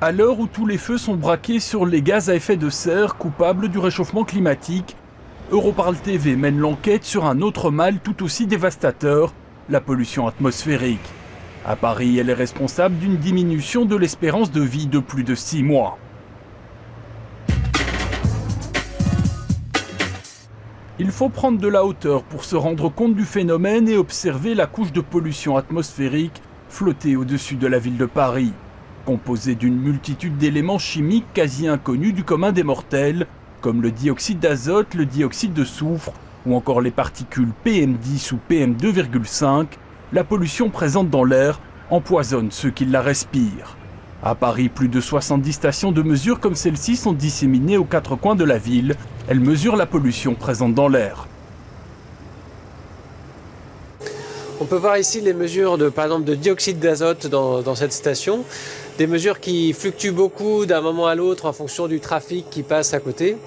À l'heure où tous les feux sont braqués sur les gaz à effet de serre coupables du réchauffement climatique, Europarl TV mène l'enquête sur un autre mal tout aussi dévastateur, la pollution atmosphérique. À Paris, elle est responsable d'une diminution de l'espérance de vie de plus de 6 mois. Il faut prendre de la hauteur pour se rendre compte du phénomène et observer la couche de pollution atmosphérique flotter au-dessus de la ville de Paris. Composée d'une multitude d'éléments chimiques quasi inconnus du commun des mortels, comme le dioxyde d'azote, le dioxyde de soufre ou encore les particules PM10 ou PM2,5, la pollution présente dans l'air empoisonne ceux qui la respirent. À Paris, plus de 70 stations de mesure comme celle-ci sont disséminées aux 4 coins de la ville. Elles mesurent la pollution présente dans l'air. On peut voir ici les mesures par exemple de dioxyde d'azote dans cette station. Des mesures qui fluctuent beaucoup d'un moment à l'autre en fonction du trafic qui passe à côté.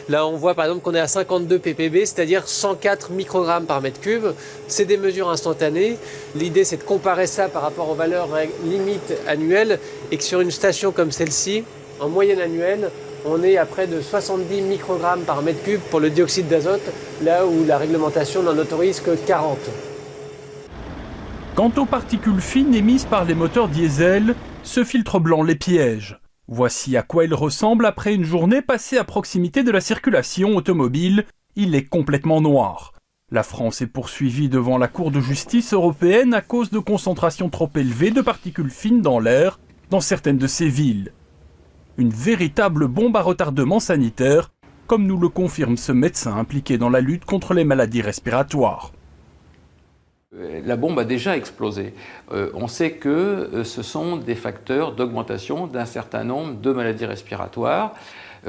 Là, on voit par exemple qu'on est à 52 ppb, c'est-à-dire 104 microgrammes par mètre cube. C'est des mesures instantanées. L'idée, c'est de comparer ça par rapport aux valeurs limites annuelles et que sur une station comme celle-ci, en moyenne annuelle, on est à près de 70 microgrammes par mètre cube pour le dioxyde d'azote, là où la réglementation n'en autorise que 40. Quant aux particules fines émises par les moteurs diesel, ce filtre blanc les piège. Voici à quoi il ressemble après une journée passée à proximité de la circulation automobile. Il est complètement noir. La France est poursuivie devant la Cour de justice européenne à cause de concentrations trop élevées de particules fines dans l'air dans certaines de ces villes. Une véritable bombe à retardement sanitaire, comme nous le confirme ce médecin impliqué dans la lutte contre les maladies respiratoires. La bombe a déjà explosé. On sait que ce sont des facteurs d'augmentation d'un certain nombre de maladies respiratoires,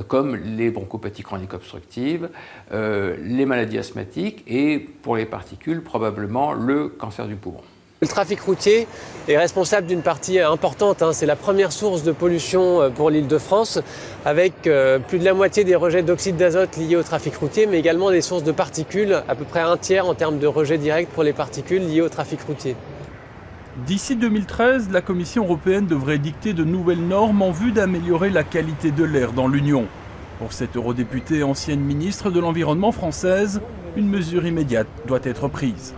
comme les bronchopathies chroniques obstructives, les maladies asthmatiques et, pour les particules, probablement le cancer du poumon. Le trafic routier est responsable d'une partie importante. C'est la première source de pollution pour l'Île-de-France, avec plus de la moitié des rejets d'oxyde d'azote liés au trafic routier, mais également des sources de particules, à peu près un tiers en termes de rejets directs pour les particules liées au trafic routier. D'ici 2013, la Commission européenne devrait dicter de nouvelles normes en vue d'améliorer la qualité de l'air dans l'Union. Pour cette eurodéputée ancienne ministre de l'Environnement française, une mesure immédiate doit être prise.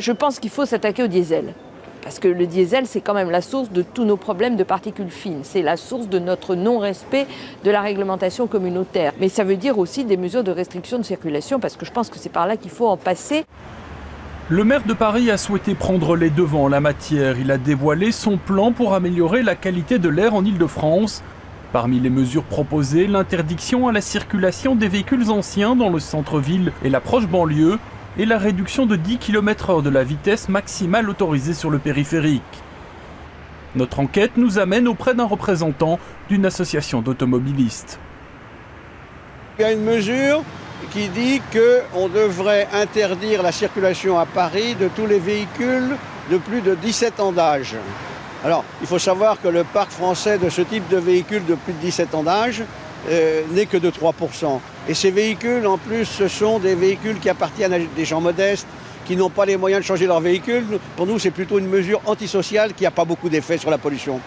Je pense qu'il faut s'attaquer au diesel. Parce que le diesel, c'est quand même la source de tous nos problèmes de particules fines. C'est la source de notre non-respect de la réglementation communautaire. Mais ça veut dire aussi des mesures de restriction de circulation, parce que je pense que c'est par là qu'il faut en passer. Le maire de Paris a souhaité prendre les devants en la matière. Il a dévoilé son plan pour améliorer la qualité de l'air en Île-de-France. Parmi les mesures proposées, l'interdiction à la circulation des véhicules anciens dans le centre-ville et la proche banlieue, et la réduction de 10 km/h de la vitesse maximale autorisée sur le périphérique. Notre enquête nous amène auprès d'un représentant d'une association d'automobilistes. Il y a une mesure qui dit qu'on devrait interdire la circulation à Paris de tous les véhicules de plus de 17 ans d'âge. Alors, il faut savoir que le parc français de ce type de véhicules de plus de 17 ans d'âge n'est que de 3%. Et ces véhicules, en plus, ce sont des véhicules qui appartiennent à des gens modestes, qui n'ont pas les moyens de changer leur véhicule. Pour nous, c'est plutôt une mesure antisociale qui n'a pas beaucoup d'effet sur la pollution.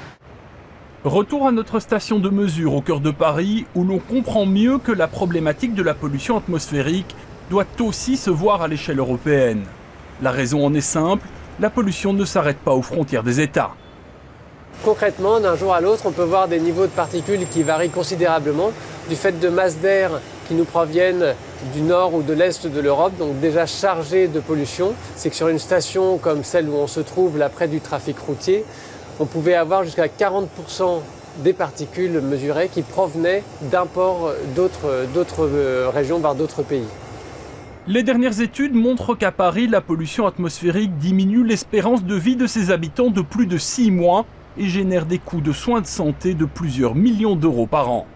Retour à notre station de mesure au cœur de Paris, où l'on comprend mieux que la problématique de la pollution atmosphérique doit aussi se voir à l'échelle européenne. La raison en est simple, la pollution ne s'arrête pas aux frontières des États. Concrètement, d'un jour à l'autre, on peut voir des niveaux de particules qui varient considérablement du fait de masses d'air qui nous proviennent du nord ou de l'est de l'Europe, donc déjà chargées de pollution. C'est que sur une station comme celle où on se trouve là près du trafic routier, on pouvait avoir jusqu'à 40% des particules mesurées qui provenaient d'imports d'autres régions, voire d'autres pays. Les dernières études montrent qu'à Paris, la pollution atmosphérique diminue l'espérance de vie de ses habitants de plus de 6 mois et génère des coûts de soins de santé de plusieurs millions d'euros par an.